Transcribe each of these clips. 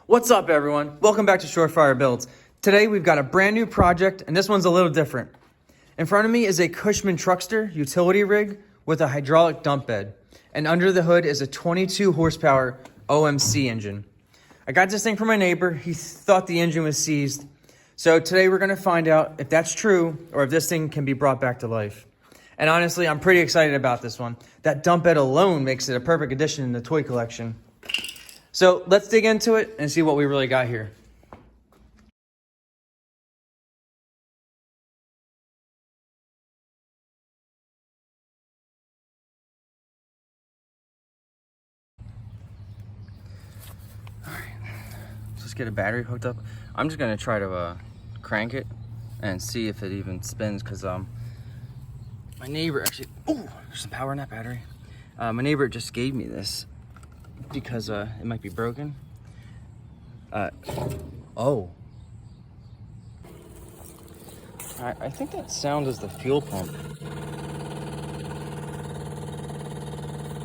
What's up, everyone? Welcome back to Surefire Builds. Today we've got a brand new project, and this one's a little different. In front of me is a Cushman truckster utility rig with a hydraulic dump bed, and under the hood is a 22 horsepower OMC engine. I got this thing from my neighbor. He thought the engine was seized. So today we're gonna find out if that's true or if this thing can be brought back to life. And honestly, I'm pretty excited about this one. That dump bed alone makes it a perfect addition in the toy collection. So let's dig into it and see what we really got here. All right, let's just get a battery hooked up. I'm just gonna try to crank it and see if it even spins, because my neighbor actually, oh, there's some power in that battery. My neighbor just gave me this because it might be broken. Oh. I think that sound is the fuel pump.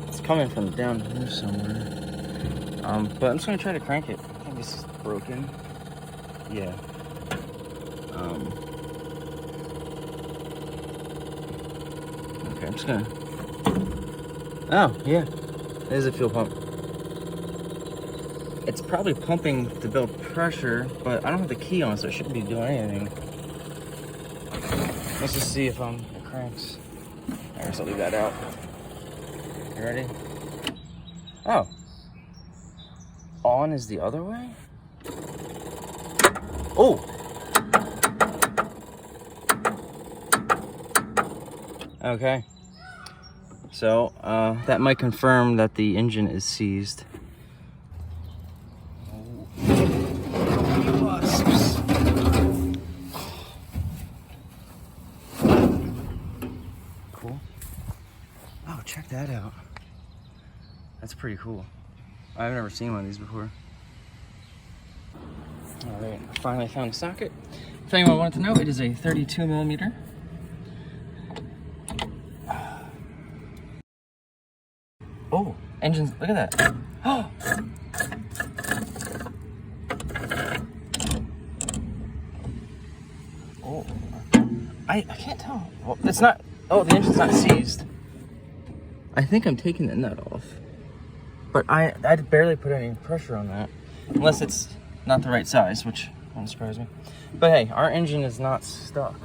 It's coming from down here somewhere. But I'm just gonna try to crank it. I think this is broken. Yeah. Okay, I'm just gonna, oh yeah, it is a fuel pump. It's probably pumping to build pressure, but I don't have the key on, so it shouldn't be doing anything. Let's just see if it cranks. I guess I'll leave that out. You ready? Oh. On is the other way? Oh! Okay. So, that might confirm that the engine is seized. Cool. Oh, check that out. That's pretty cool. I've never seen one of these before. All right, I finally found a socket. If anyone wanted to know, it is a 32 millimeter. Oh, engines, look at that. Oh! Oh, I can't tell. Well, it's not, oh, the engine's not seized. I think I'm taking the nut off. But I barely put any pressure on that. Unless it's not the right size, which won't surprise me. But hey, our engine is not stuck.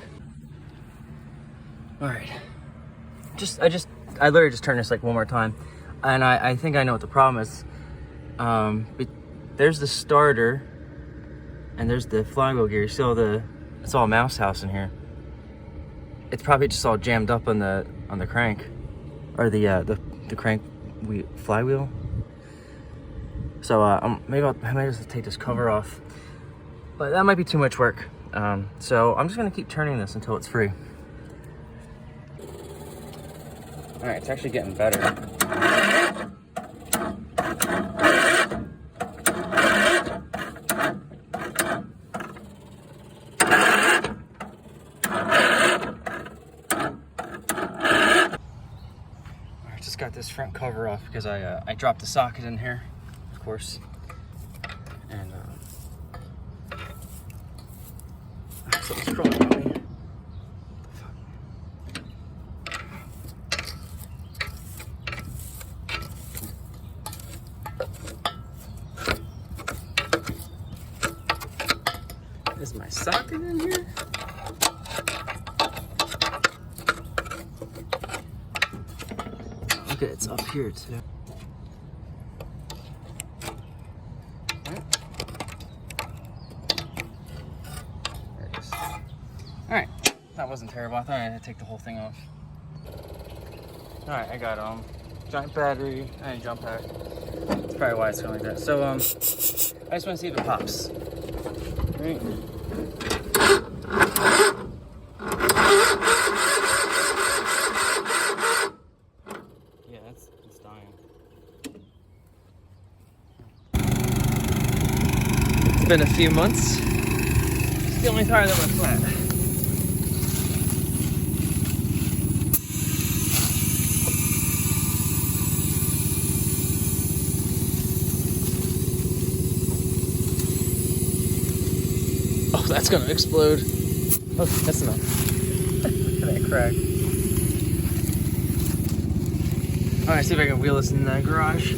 All right. I literally just turned this like one more time. And I think I know what the problem is. There's the starter and there's the flywheel gear. So it's all mouse house in here. It's probably just all jammed up on the crank, or the crank flywheel. So maybe I might just take this cover off, but that might be too much work. So I'm just gonna keep turning this until it's free. All right, it's actually getting better. I just got this front cover off because I dropped the socket in here, of course, and something's crawling on me. Is my socket in here? Look, it's up here too. There it is. All right, that wasn't terrible. I thought I had to take the whole thing off. All right, I got giant battery and jump pack. That's probably why it's going like that. So I just want to see if it pops. Right. Yeah, it's dying. It's been a few months. It's the only tire that went flat. that's gonna explode. Oh, that's enough. That crack. All right, see if I can wheel this in the garage.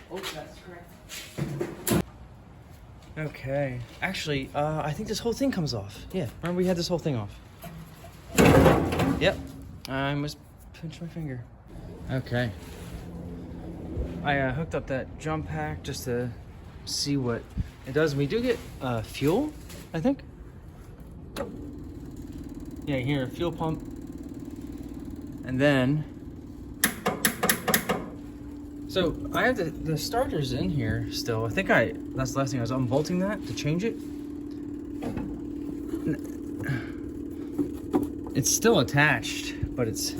Oh, that's correct. Okay. Actually, I think this whole thing comes off. Yeah, remember we had this whole thing off. Yep. I must pinch my finger. Okay. I hooked up that jump pack just to see what it does. We do get fuel, I think. Yeah, here, a fuel pump. And then, so I have the starters in here still. I think that's the last thing. I was unbolting that to change it. It's still attached, but it's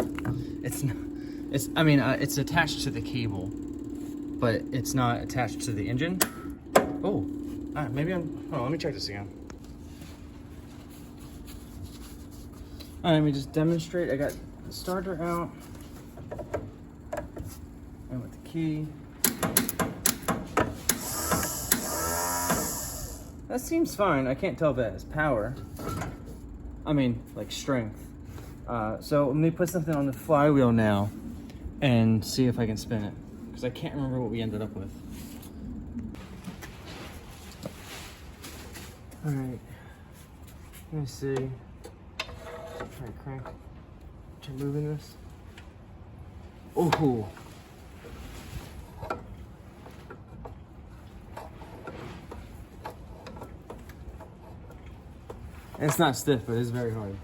it's attached to the cable, but it's not attached to the engine. Oh, all right, maybe hold on, let me check this again. All right, let me just demonstrate. I got the starter out, and with the key. That seems fine. I can't tell if that has power. I mean, like strength. So let me put something on the flywheel now and see if I can spin it, because I can't remember what we ended up with. All right, let me see. Try to crank. Try moving this. Oh. It's not stiff, but it's very hard.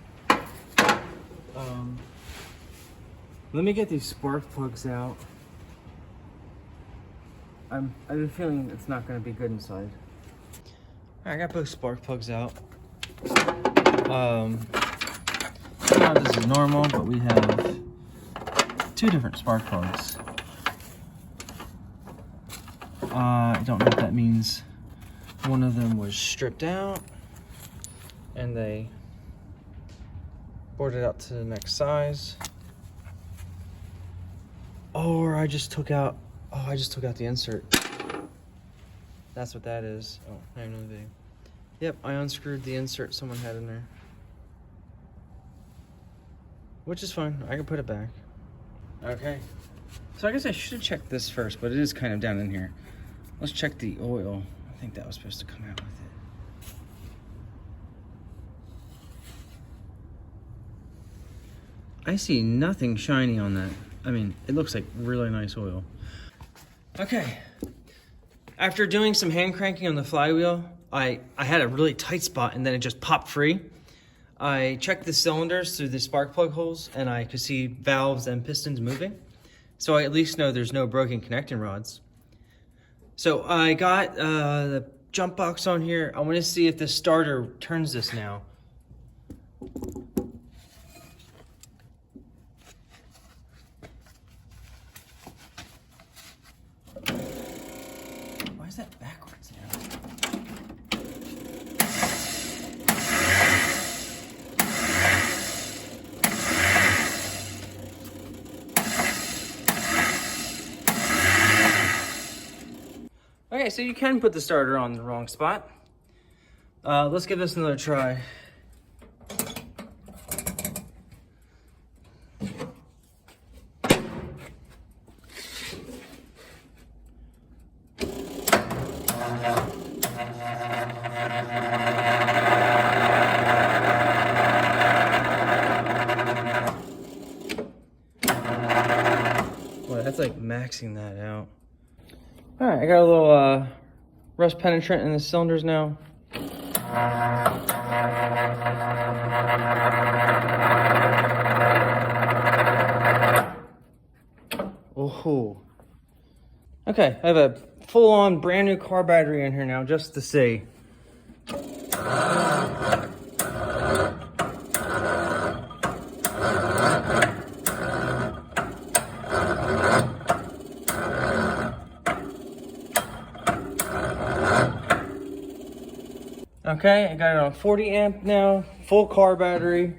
Let me get these spark plugs out. I have a feeling it's not going to be good inside. All right, I got both spark plugs out. Now this is normal, but we have two different spark plugs. I don't know if that means one of them was stripped out and they bored it out to the next size, or I just took out the insert. That's what that is. Oh, I have another video. Yep, I unscrewed the insert someone had in there, which is fine. I can put it back. Okay, So I guess I should have checked this first, but it is kind of down in here. Let's check the oil. I think that was supposed to come out with it. I see nothing shiny on that. I mean, it looks like really nice oil. Okay. After doing some hand cranking on the flywheel, I had a really tight spot and then it just popped free. I checked the cylinders through the spark plug holes and I could see valves and pistons moving. So I at least know there's no broken connecting rods. So I got the jump box on here. I want to see if the starter turns this now. Why is that backwards now? Okay, so you can put the starter on the wrong spot. Let's give this another try. Boy, that's like maxing that out. All right, I got a little rust penetrant in the cylinders now. Oh. Okay, I have a full-on brand new car battery in here now just to see. Okay, I got it on 40 amp now, full car battery.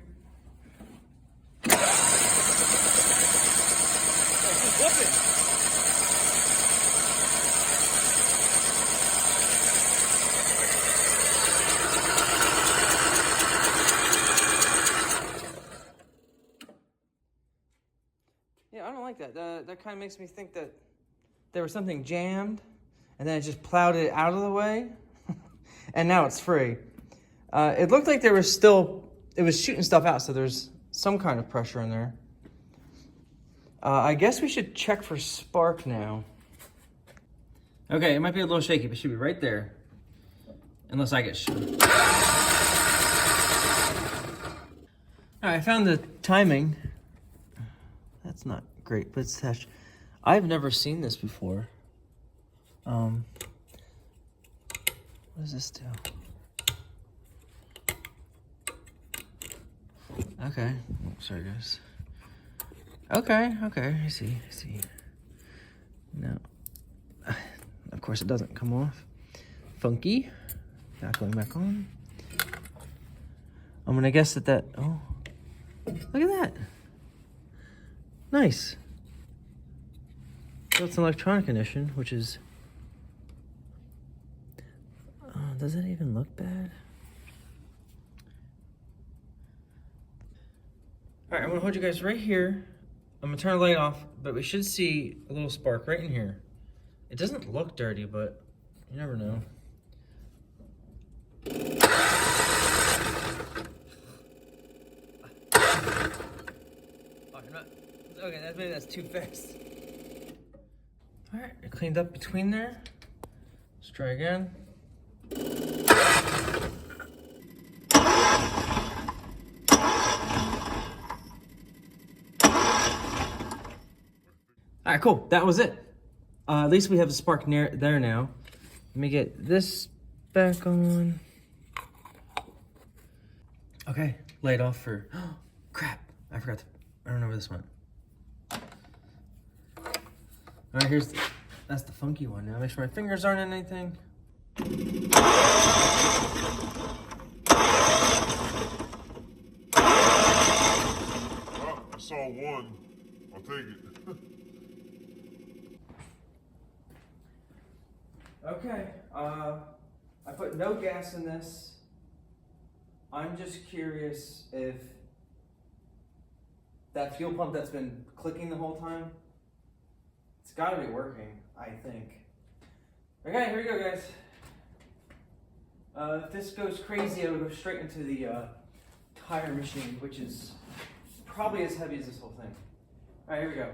Yeah, I don't like that. That kind of makes me think that there was something jammed and then it just plowed it out of the way. And now it's free. It looked like there was still, it was shooting stuff out, so there's some kind of pressure in there. I guess we should check for spark now. Okay, it might be a little shaky, but it should be right there. Unless I get shot. All right, I found the timing. That's not great, but it's attached. I've never seen this before. What does this do? Okay. Oh, sorry, guys. Okay, I see. No. Of course it doesn't come off. Funky. Not going back on. I'm gonna guess that, oh. Look at that. Nice. So it's an electronic ignition, which is... does that even look bad? All right, I'm gonna hold you guys right here. I'm gonna turn the light off, but we should see a little spark right in here. It doesn't look dirty, but you never know. Oh, you're not, okay, maybe that's too fast. All right, I cleaned up between there. Let's try again. All right, cool. That was it. At least we have a spark near there now. Let me get this back on. Okay, light off for. Oh, crap! I forgot to. I don't know where this went. All right, that's the funky one now. Make sure my fingers aren't in anything. Oh, I saw one. I'll take it. Okay, I put no gas in this. I'm just curious if that fuel pump that's been clicking the whole time, It's gotta be working, I think. Okay, here we go, guys. If this goes crazy, it'll go straight into the tire machine, which is probably as heavy as this whole thing. All right, here we go.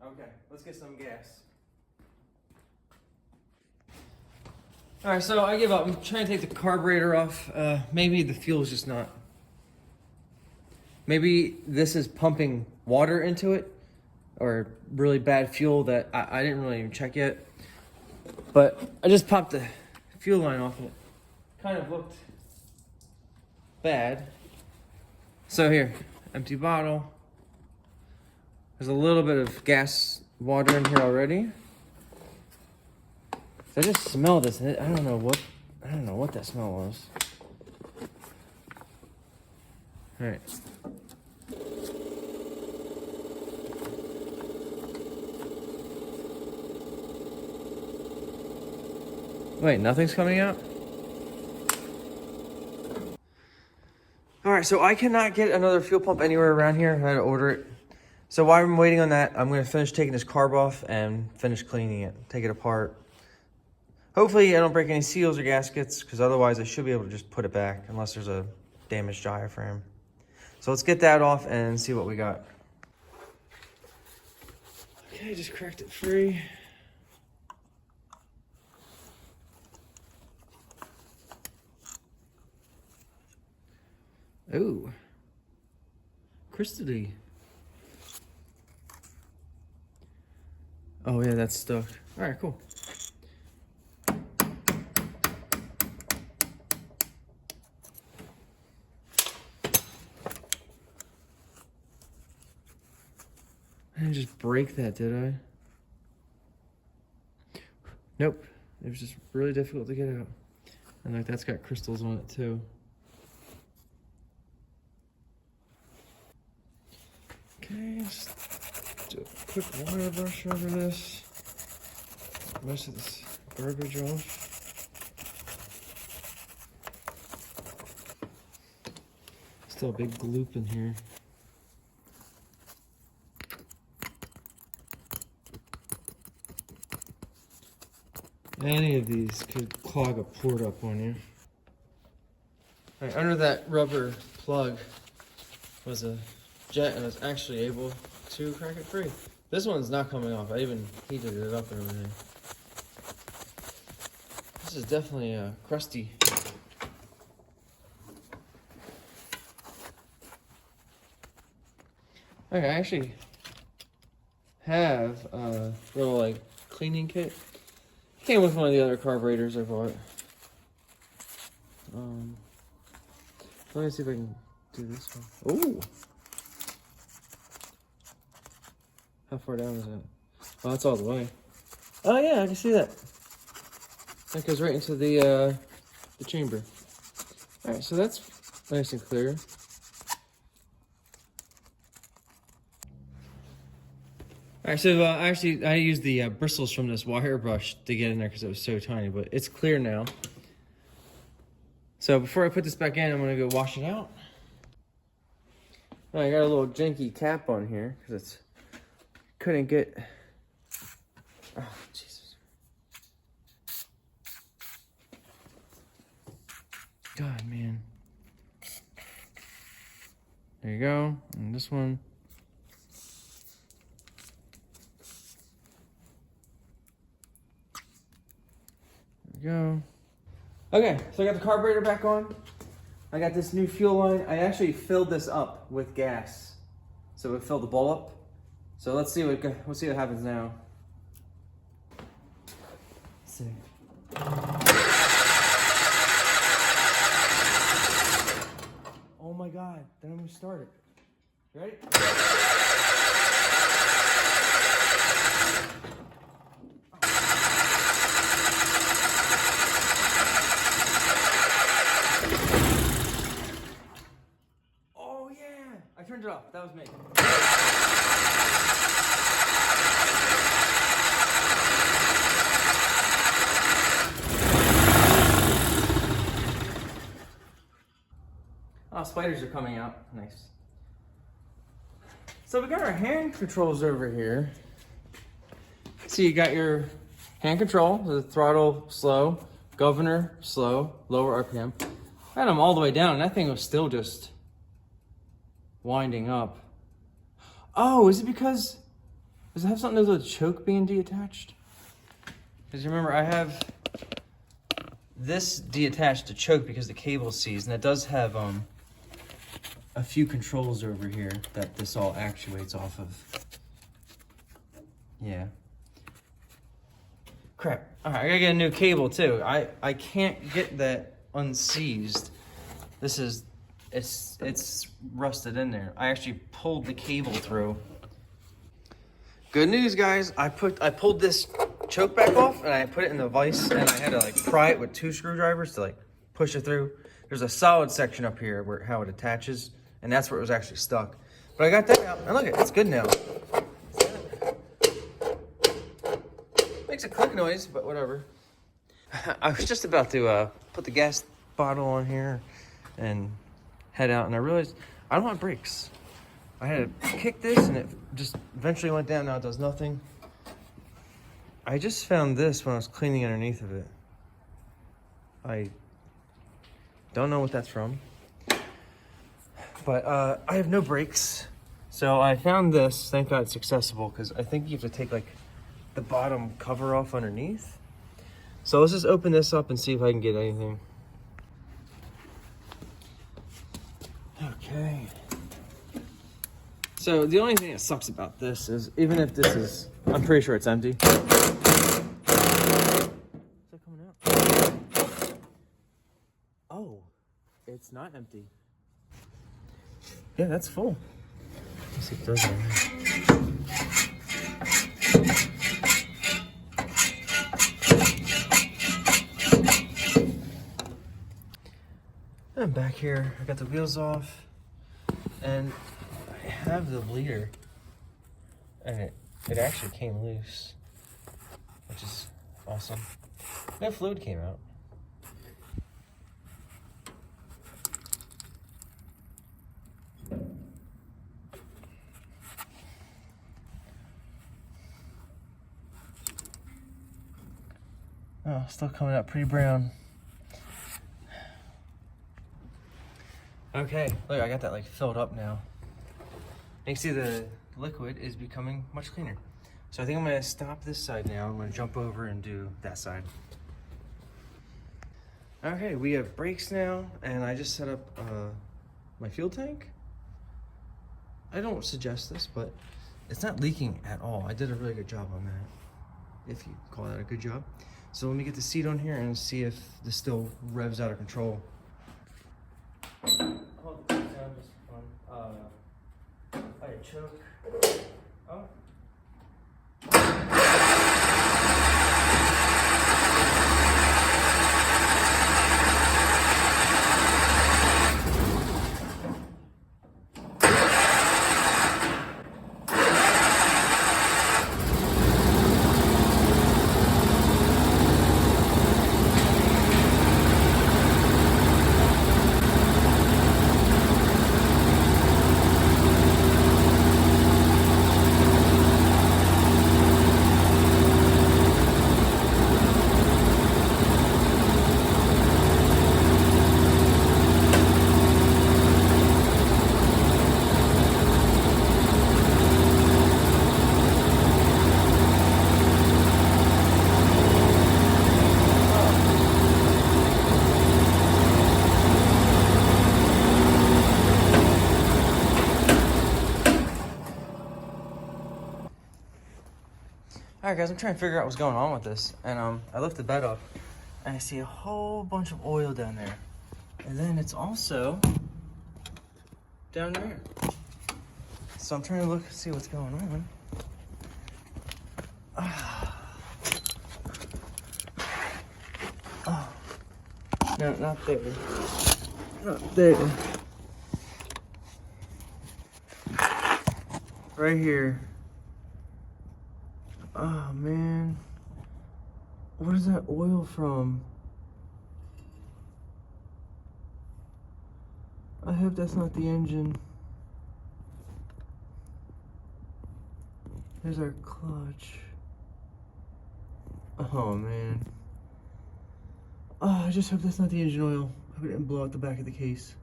Okay, let's get some gas. All right, so I give up. I'm trying to take the carburetor off. Maybe the fuel's just not. Maybe this is pumping water into it, or really bad fuel that I didn't really even check yet. But I just popped the fuel line off and it kind of looked bad. So here, empty bottle. There's a little bit of gas water in here already. I just smell this and I don't know what that smell was. All right. Wait, nothing's coming out? All right, so I cannot get another fuel pump anywhere around here. I had to order it. So while I'm waiting on that, I'm gonna finish taking this carb off and finish cleaning it, take it apart. Hopefully I don't break any seals or gaskets, because otherwise I should be able to just put it back unless there's a damaged diaphragm. So let's get that off and see what we got. Okay, just cracked it free. Ooh, crystally. Oh yeah, that's stuck. All right, cool. I didn't just break that, did I? Nope. It was just really difficult to get out. And like that's got crystals on it too. Okay, just do a quick wire brush over this. Most of this garbage off. Still a big gloop in here. Any of these could clog a port up on you. All right, under that rubber plug was a jet, and I was actually able to crack it free. This one's not coming off. I even heated it up and everything. This is definitely crusty. Okay, I actually have a little like cleaning kit. Came with one of the other carburetors I bought. Let me see if I can do this one. Ooh! How far down is that? Oh, that's all the way. Oh yeah, I can see that. That goes right into the chamber. All right, so that's nice and clear. All right, so I used the bristles from this wire brush to get in there because it was so tiny, but it's clear now. So before I put this back in, I'm gonna go wash it out. I got a little janky cap on here because it's couldn't get. Oh Jesus! God, man. There you go, and this one. Go. Okay, so I got the carburetor back on. I got this new fuel line. I actually filled this up with gas, so it filled the bowl up. So let's see what happens now. Let's see. Oh my God! Then I'm gonna start it. You ready? I turned it off. That was me. Oh, spiders are coming out. Nice. So we got our hand controls over here. So you got your hand control, the throttle slow, governor slow, lower RPM. I had them all the way down, and that thing was still just winding up. Oh, is it because, does it have something to do with the choke being detached? Because you remember, I have this detached to choke because the cable's seized, and it does have a few controls over here that this all actuates off of. Yeah. Crap. All right, I gotta get a new cable too. I can't get that unseized. This is, it's rusted in there. I actually pulled the cable through. Good news, guys. I pulled this choke back off and I put it in the vise, and I had to like pry it with 2 screwdrivers to like push it through. There's a solid section up here where how it attaches, and that's where it was actually stuck. But I got that out, and look, it's good now. Makes a click noise, but whatever. I was just about to put the gas bottle on here and head out, and I realized I don't have brakes. I had to kick this, and it just eventually went down. Now it does nothing. I just found this when I was cleaning underneath of it. I don't know what that's from, but I have no brakes. So I found this. Thank God it's accessible, because I think you have to take like the bottom cover off underneath. So let's just open this up and see if I can get anything. Okay. So the only thing that sucks about this is, even if this is, I'm pretty sure it's empty. Is that coming out? Oh, it's not empty. Yeah, that's full. Let's see if it does anything. I'm back here. I got the wheels off, and I have the bleeder, and it actually came loose, which is awesome. No fluid came out. Oh, still coming out pretty brown. Okay, look, I got that like filled up now. You can see the liquid is becoming much cleaner. So I think I'm gonna stop this side now. I'm gonna jump over and do that side. Okay, we have brakes now, and I just set up my fuel tank. I don't suggest this, but it's not leaking at all. I did a really good job on that, if you call that a good job. So let me get the seat on here and see if this still revs out of control. Hold the seat down just for fun. I had choke. Oh. Alright guys, I'm trying to figure out what's going on with this, and I lift the bed up and I see a whole bunch of oil down there, and then it's also down there. So I'm trying to look, see what's going on. Oh, no, not there, not there, right here. Oh man, what is that oil from? I hope that's not the engine. There's our clutch. Oh man. Oh, I just hope that's not the engine oil. Hope it didn't blow out the back of the case.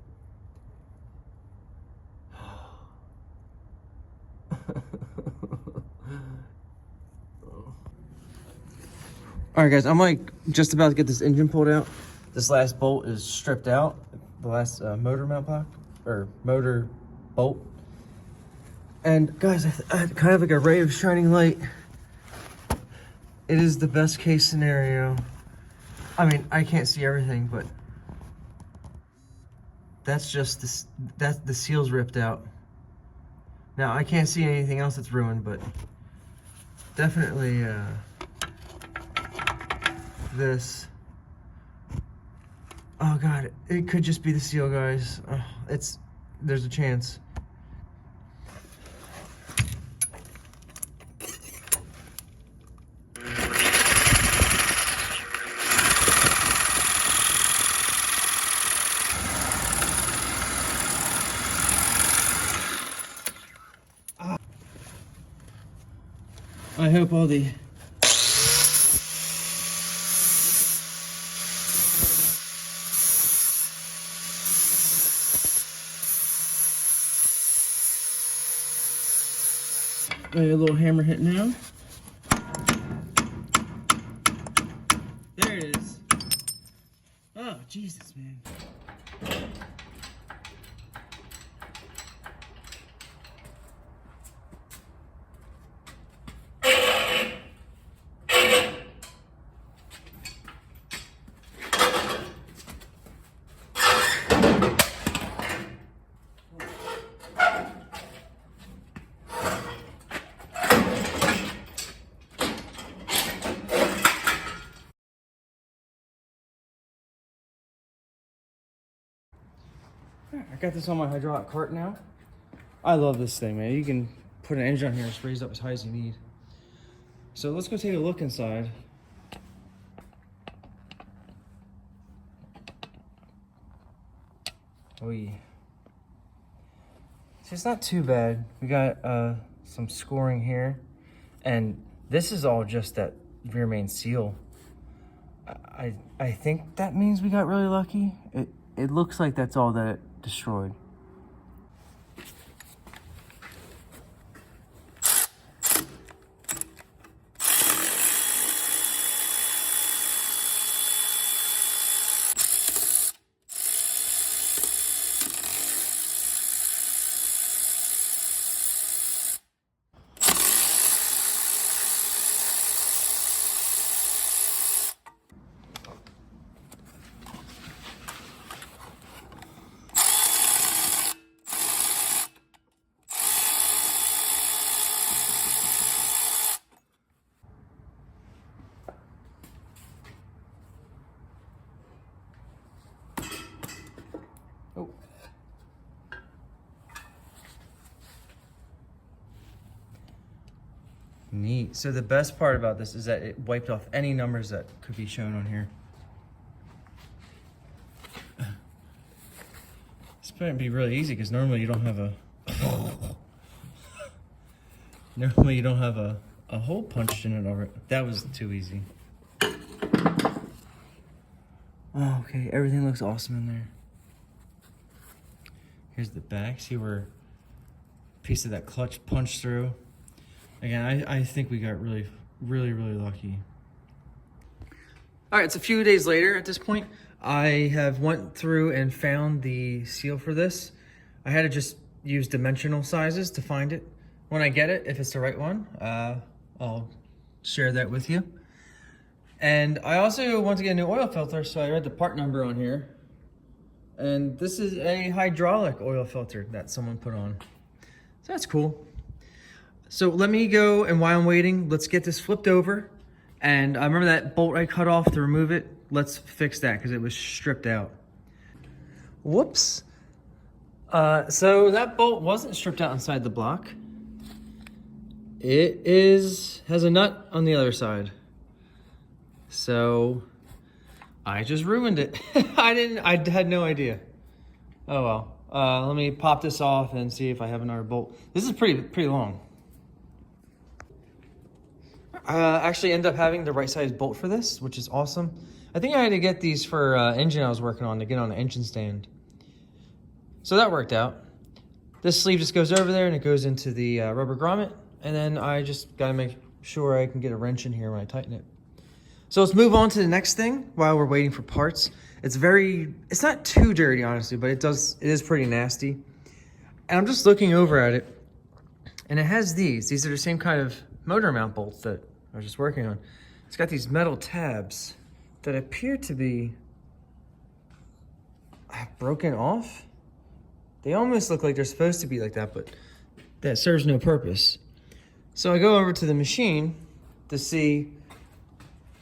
Alright guys, I'm like just about to get this engine pulled out. This last bolt is stripped out. The last motor mount block, or motor bolt. And guys, I kind of like a ray of shining light. It is the best case scenario. I mean, I can't see everything, but that's just this, that the seal's ripped out. Now I can't see anything else that's ruined, but definitely this. Oh god, it could just be the seal, guys. There's a chance. I hope all the a little hammer hit now. There it is. Oh, Jesus, man. I got this on my hydraulic cart now. I love this thing, man. You can put an engine on here, it's raised up as high as you need. So let's go take a look inside. Oh yeah. See, it's not too bad. We got some scoring here, and this is all just that rear main seal. I think that means we got really lucky. It looks like that's all that it destroyed. Oh. Neat. So the best part about this is that it wiped off any numbers that could be shown on here. This better be really easy because normally you don't have a a hole punched in it already. That was too easy. Oh, okay, everything looks awesome in there. Here's the back. See where a piece of that clutch punched through. Again, I think we got really lucky. All right, it's a few days later at this point. I have went through and found the seal for this. I had to just use dimensional sizes to find it. When I get it, if it's the right one, I'll share that with you. And I also want to get a new oil filter, so I read the part number on here. And this is a hydraulic oil filter that someone put on. So that's cool. So let me go, and while I'm waiting, let's get this flipped over. And I remember that bolt I cut off to remove it. Let's fix that because it was stripped out. Whoops. So that bolt wasn't stripped out inside the block. It has a nut on the other side. So I just ruined it. I had no idea. Oh well. Let me pop this off and see if I have another bolt. This is pretty long. I actually ended up having the right size bolt for this, which is awesome. I think I had to get these for engine I was working on to get on the engine stand. So that worked out. This sleeve just goes over there and it goes into the rubber grommet. And then I just gotta make sure I can get a wrench in here when I tighten it. So let's move on to the next thing while we're waiting for parts. It's not too dirty, honestly, but it is pretty nasty. And I'm just looking over at it, and it has these. These are the same kind of motor mount bolts that I was just working on. It's got these metal tabs that appear to be broken off. They almost look like they're supposed to be like that, but that serves no purpose. So I go over to the machine to see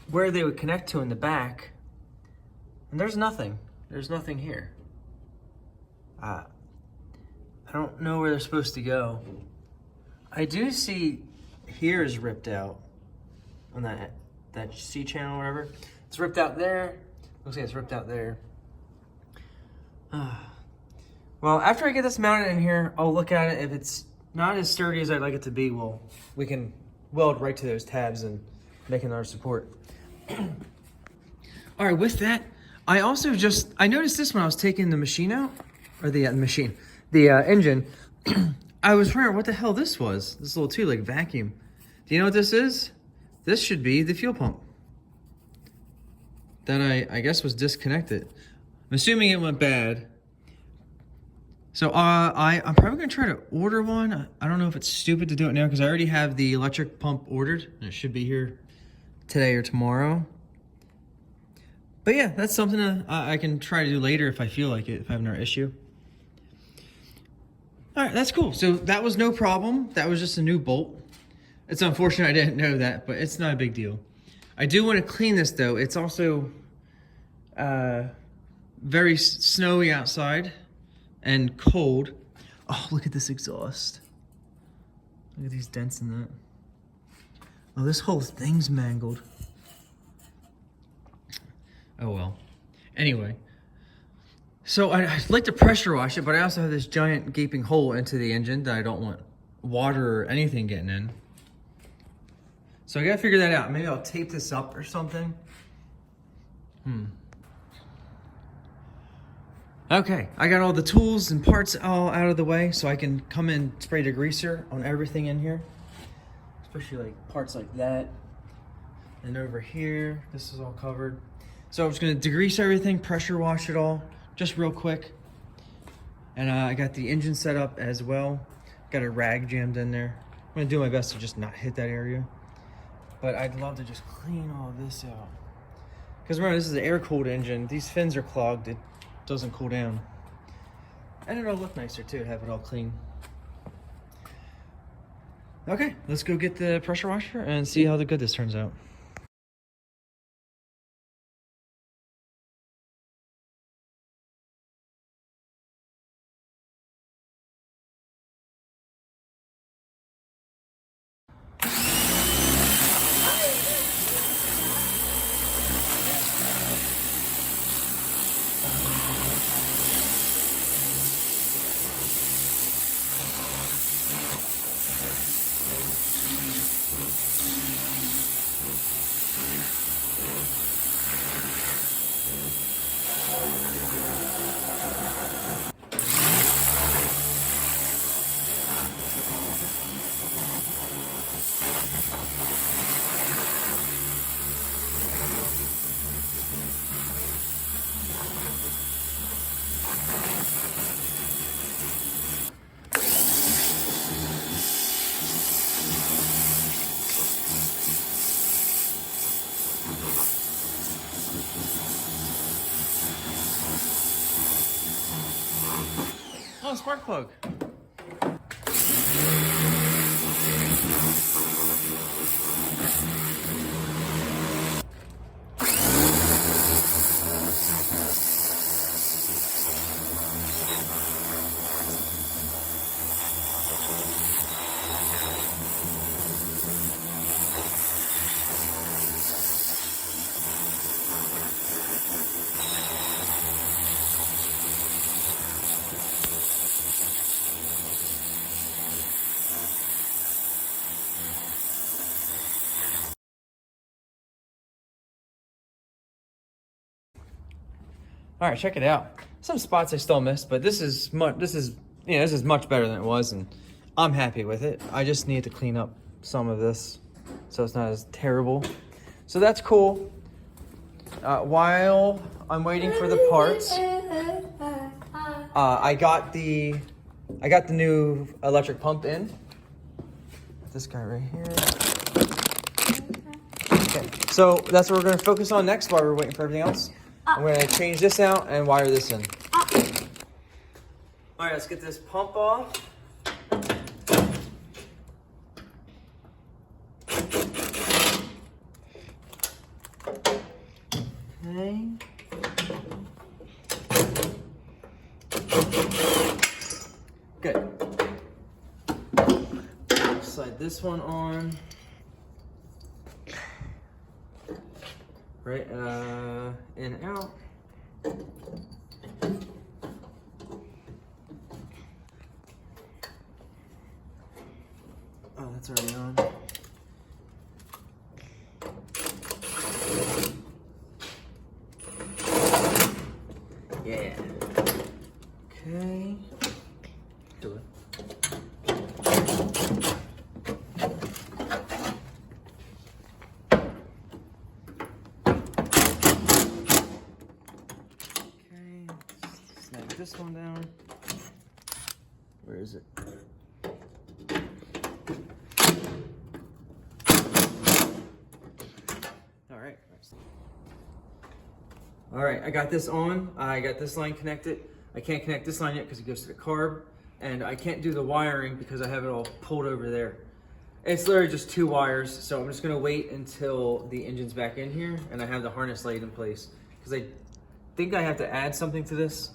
where they would connect to in the back, and there's nothing. There's nothing here. I don't know where they're supposed to go. I do see here is ripped out on that C channel or whatever. It's ripped out there. Looks like it's ripped out there. Well, after I get this mounted in here, I'll look at it. If it's not as sturdy as I'd like it to be, well, we can weld right to those tabs and make another support. All right, with that, I noticed this when I was taking the machine out, or the engine. I was wondering what the hell this was. This little two-leg vacuum. Do you know what this is? This should be the fuel pump that I guess was disconnected. I'm assuming it went bad. So I'm probably gonna try to order one. I don't know if it's stupid to do it now because I already have the electric pump ordered and it should be here today or tomorrow. But yeah, that's something that I can try to do later if I feel like it, if I have another issue. All right, that's cool. So that was no problem. That was just a new bolt. It's unfortunate I didn't know that, but it's not a big deal. I do want to clean this though. It's also very snowy outside and cold. Oh, look at this exhaust. Look at these dents in that. Oh, this whole thing's mangled. Oh well. Anyway, so I'd like to pressure wash it, but I also have this giant gaping hole into the engine that I don't want water or anything getting in. So I gotta figure that out. Maybe I'll tape this up or something. Okay, I got all the tools and parts all out of the way so I can come in, spray the greaser on everything in here. Especially like parts like that. And over here, this is all covered. So I'm just gonna degrease everything, pressure wash it all, just real quick. And I got the engine set up as well. Got a rag jammed in there. I'm gonna do my best to just not hit that area. But I'd love to just clean all this out. Because remember, this is an air-cooled engine. These fins are clogged. It doesn't cool down. And it'll look nicer too, have it all clean. Okay, let's go get the pressure washer and see how good this turns out. Oh, spark plug. All right, check it out. Some spots I still missed, but this is much better than it was, and I'm happy with it. I just need to clean up some of this so it's not as terrible. So that's cool. While I'm waiting for the parts, I got the new electric pump in. This guy right here. Okay, so that's what we're gonna focus on next while we're waiting for everything else. I'm gonna change this out and wire this in. All right, let's get this pump off. Okay. Good. Slide this one on. Right, in and out. Oh, that's already on. Yeah. Okay. Do it. Okay. Snap this one down. Where is it? All right, I got this on. I got this line connected. I can't connect this line yet because it goes to the carb, and I can't do the wiring because I have it all pulled over there. It's literally just 2 wires, so I'm just gonna wait until the engine's back in here and I have the harness laid in place, because I think I have to add something to this,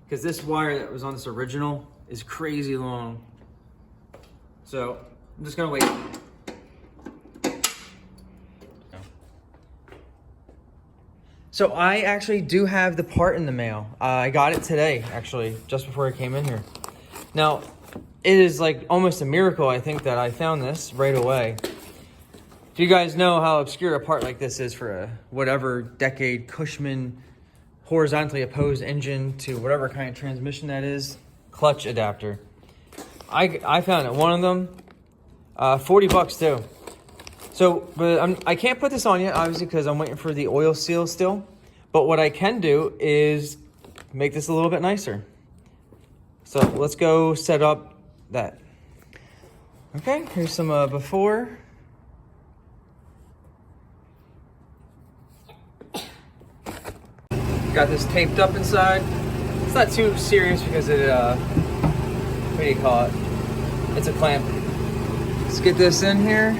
because this wire that was on this original is crazy long. So I'm just gonna wait. So I actually do have the part in the mail. I got it today, actually, just before I came in here. Now, it is like almost a miracle, I think, that I found this right away. If you guys know how obscure a part like this is for a whatever decade Cushman horizontally opposed engine to whatever kind of transmission that is, clutch adapter. I found it, one of them, $40 too. So, but I can't put this on yet, obviously, because I'm waiting for the oil seal still. But what I can do is make this a little bit nicer. So let's go set up that. Okay, here's some before. Got this taped up inside. It's not too serious because it, what do you call it? It's a clamp. Let's get this in here.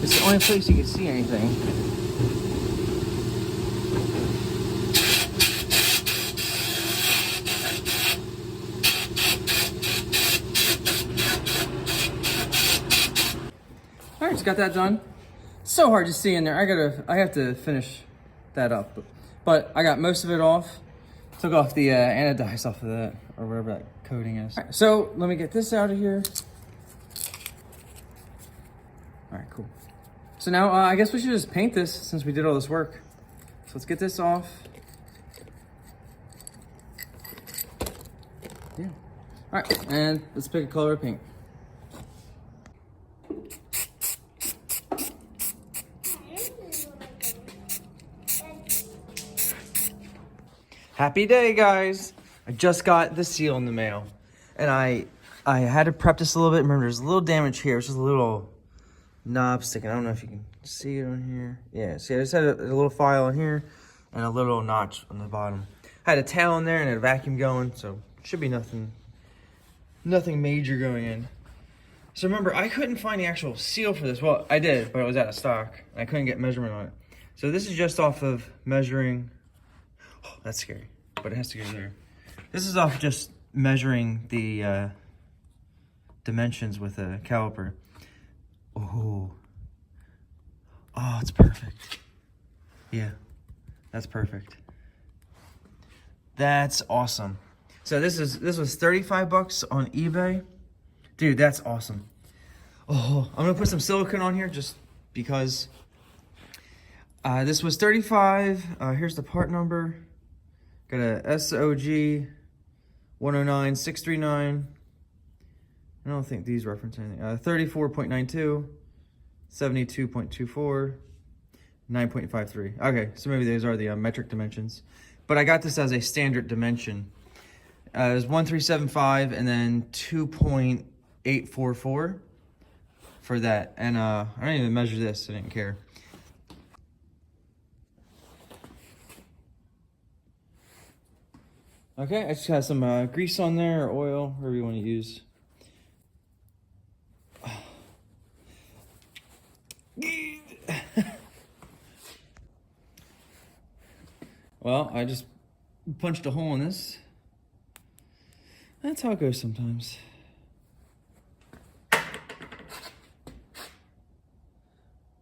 It's the only place you can see anything. All right, just got that done. So hard to see in there. I have to finish that up, but I got most of it off. Took off the anodize off of that, or whatever that coating is. All right, so let me get this out of here. All right, cool. So now I guess we should just paint this since we did all this work. So let's get this off. Yeah. All right, and let's pick a color of paint. Happy day, guys. I just got the seal in the mail. And I had to prep this a little bit. Remember, there's a little damage here. It's just a little knob sticking. I don't know if you can see it on here. Yeah, see, I just had a little file in here and a little notch on the bottom. I had a towel in there and a vacuum going, so should be nothing major going in. So remember, I couldn't find the actual seal for this. Well, I did, but it was out of stock. I couldn't get measurement on it. So this is just off of measuring. Oh, that's scary, but it has to go there. This is off just measuring the dimensions with a caliper. Oh, it's perfect. Yeah, That's perfect. That's awesome. So this was 35 bucks on eBay. Dude, that's awesome. Oh, I'm gonna put some silicone on here just because. This was 35. Here's the part number. Got a SOG 109639. I don't think these reference anything. 34.92, 72.24, 9.53. Okay, so maybe those are the metric dimensions. But I got this as a standard dimension. It was 1375 and then 2.844 for that. And I didn't even measure this, I didn't care. Okay, I just got some grease on there, or oil, whatever you want to use. Well, I just punched a hole in this. That's how it goes sometimes.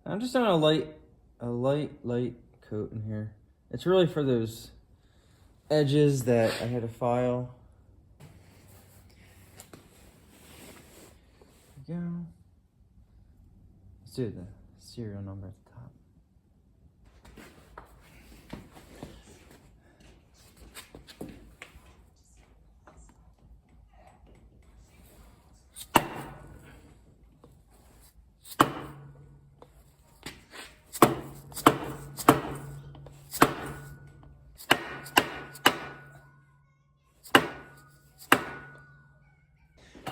I'm just doing a light coat in here. It's really for those edges that I had to file. There we go. Let's do the serial number at the top.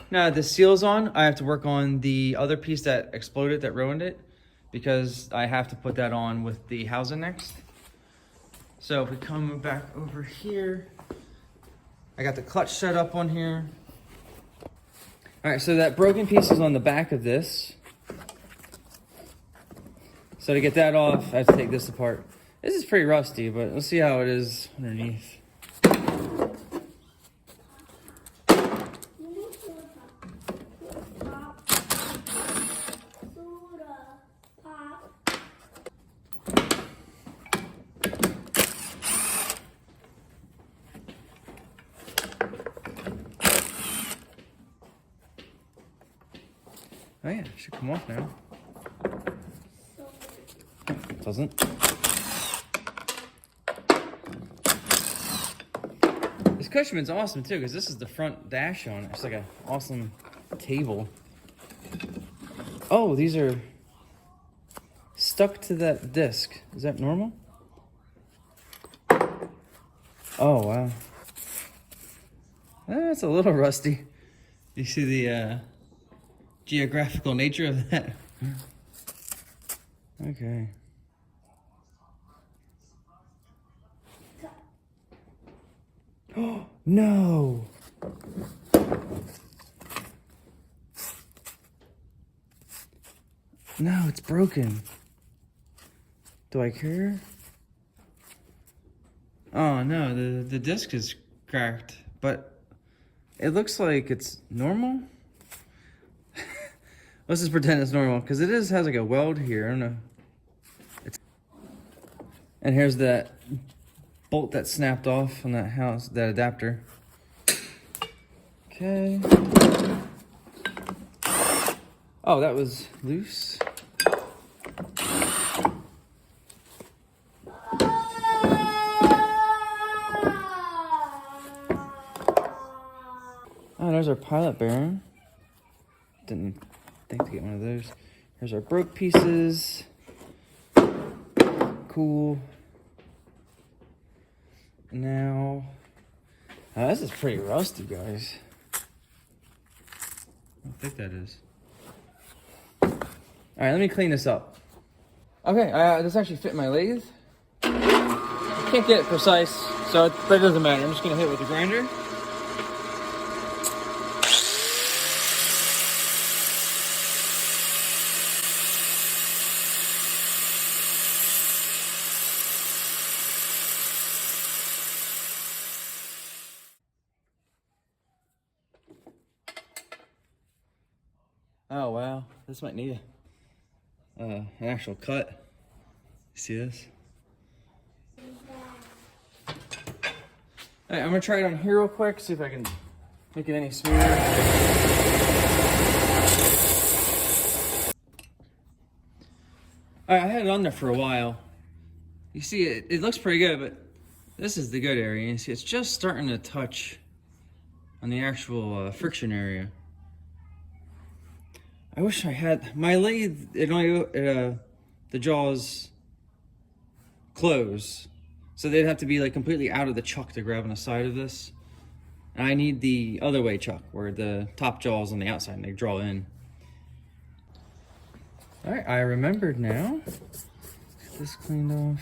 Now the seal's on, I have to work on the other piece that exploded, that ruined it, because I have to put that on with the housing next. So if we come back over here, I got the clutch set up on here. All right, so that broken piece is on the back of this. So to get that off, I have to take this apart. This is pretty rusty, but let's see how it is underneath. Oh yeah, it should come off now. It doesn't. This Cushman's awesome too, because this is the front dash on it. It's like an awesome table. Oh, these are stuck to that disc. Is that normal? Oh, wow. That's a little rusty. You see the geographical nature of that? Okay. Oh, no. No, it's broken. Do I care? Oh no, the disc is cracked, but it looks like it's normal. Let's just pretend it's normal, because it has like a weld here. I don't know. And here's that bolt that snapped off on that house, that adapter. Okay. Oh, that was loose. Oh, there's our pilot bearing. Didn't think to get one of those. Here's our broke pieces. Cool. Now, this is pretty rusty, guys. How thick that is. All right, let me clean this up. Okay, this actually fit my lathe. I can't get it precise, but it doesn't matter. I'm just gonna hit it with the grinder. Oh wow, this might need an actual cut. You see this? All right, I'm gonna try it on here real quick, see if I can make it any smoother. All right, I had it on there for a while. You see, it looks pretty good, but this is the good area. You see, it's just starting to touch on the actual friction area. I wish I had my lathe. The jaws close, so they'd have to be like completely out of the chuck to grab on the side of this. And I need the other way chuck, where the top jaws on the outside and they draw in. All right, I remembered now. Get this cleaned off.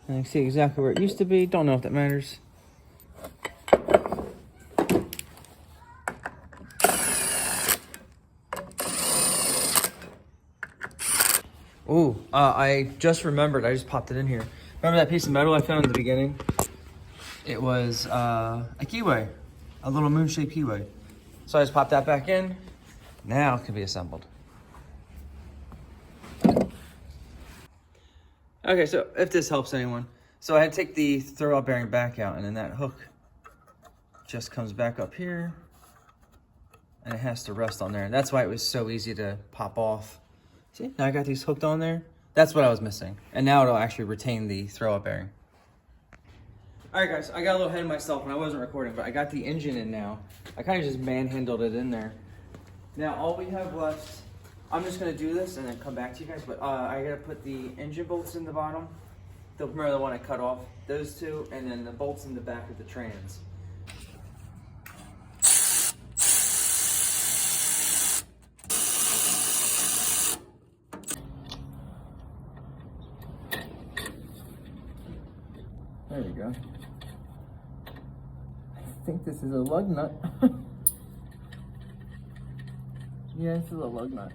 And I can see exactly where it used to be. Don't know if that matters. Ooh, I just remembered. I just popped it in here. Remember that piece of metal I found in the beginning? It was a keyway, a little moon-shaped keyway. So I just popped that back in. Now it can be assembled. Okay, so if this helps anyone. So I had to take the throwout bearing back out, and then that hook just comes back up here, and it has to rest on there. That's why it was so easy to pop off. See, now I got these hooked on there. That's what I was missing. And now it'll actually retain the throwout bearing. All right, guys, I got a little ahead of myself when I wasn't recording, but I got the engine in now. I kind of just manhandled it in there. Now, all we have left, I'm just gonna do this and then come back to you guys, but I gotta put the engine bolts in the bottom. Remember the one I cut off? Those two, and then the bolts in the back of the trans. There we go. I think this is a lug nut. Yeah, this is a lug nut.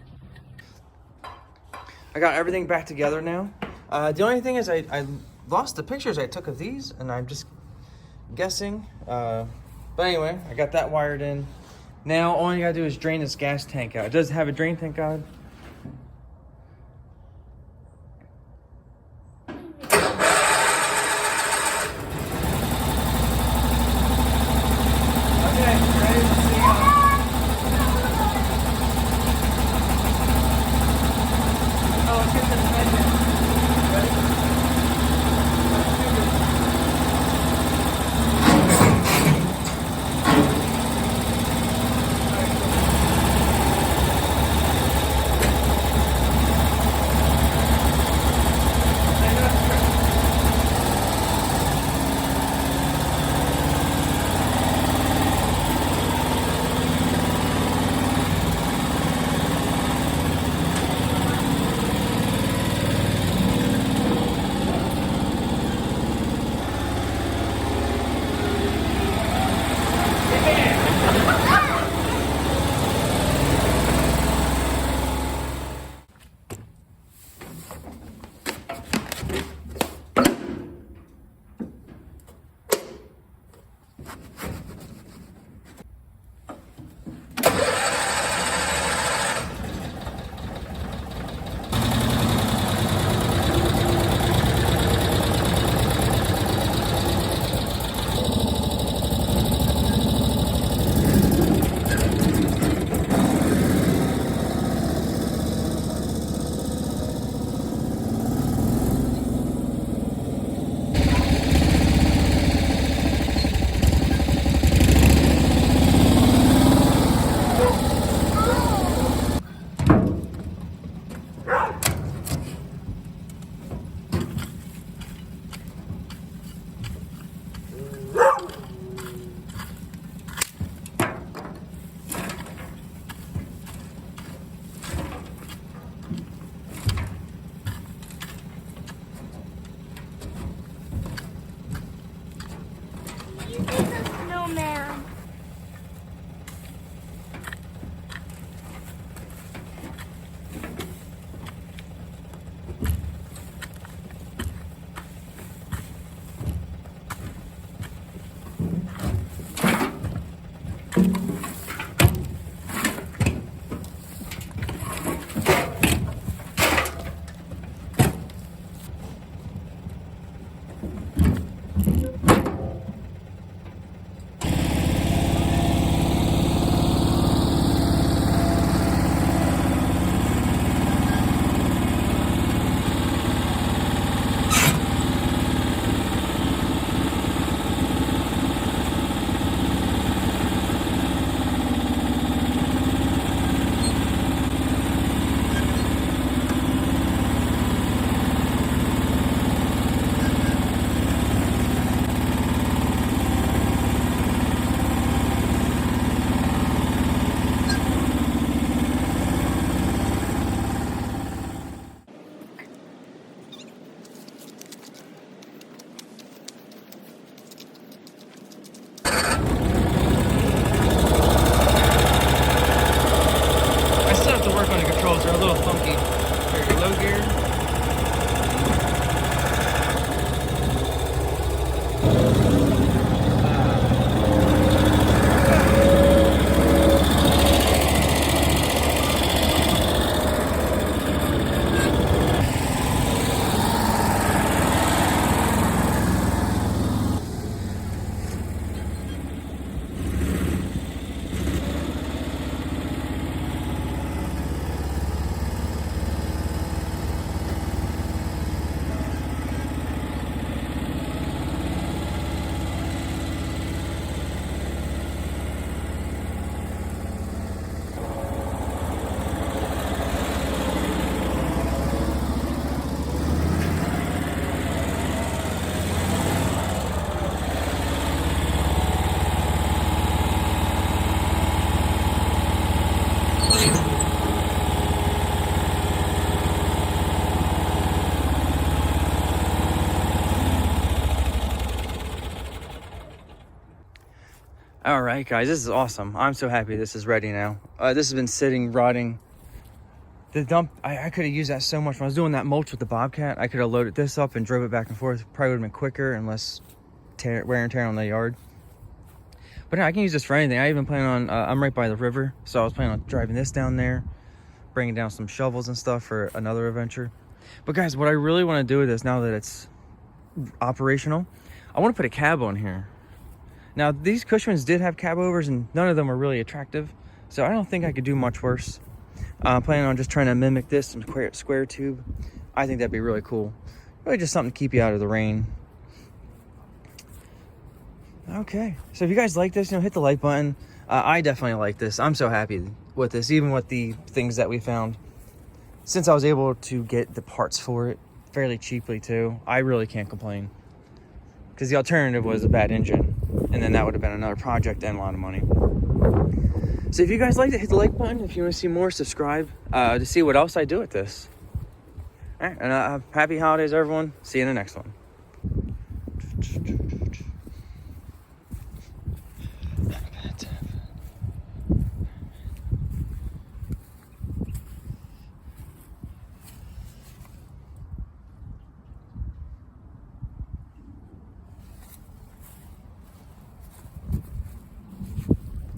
I got everything back together now. The only thing is I lost the pictures I took of these, and I'm just guessing. But anyway, I got that wired in. Now all you gotta do is drain this gas tank out. It does have a drain tank, God. All right, guys, this is awesome. I'm so happy this is ready now. This has been sitting, rotting. The dump, I could have used that so much. When I was doing that mulch with the Bobcat, I could have loaded this up and drove it back and forth. Probably would have been quicker and less wear and tear on the yard. But I can use this for anything. I even plan on, I'm right by the river, so I was planning on driving this down there, bringing down some shovels and stuff for another adventure. But guys, what I really want to do with this now that it's operational, I want to put a cab on here. Now, these Cushmans did have cab overs, and none of them were really attractive, so I don't think I could do much worse. I'm planning on just trying to mimic this, some square tube. I think that'd be really cool. Really just something to keep you out of the rain. Okay, so if you guys like this, hit the like button. I definitely like this. I'm so happy with this, even with the things that we found. Since I was able to get the parts for it fairly cheaply too, I really can't complain. Because the alternative was a bad engine, and then that would have been another project and a lot of money. So if you guys liked it, hit the like button. If you want to see more, subscribe to see what else I do with this. All right, and happy holidays, everyone. See you in the next one.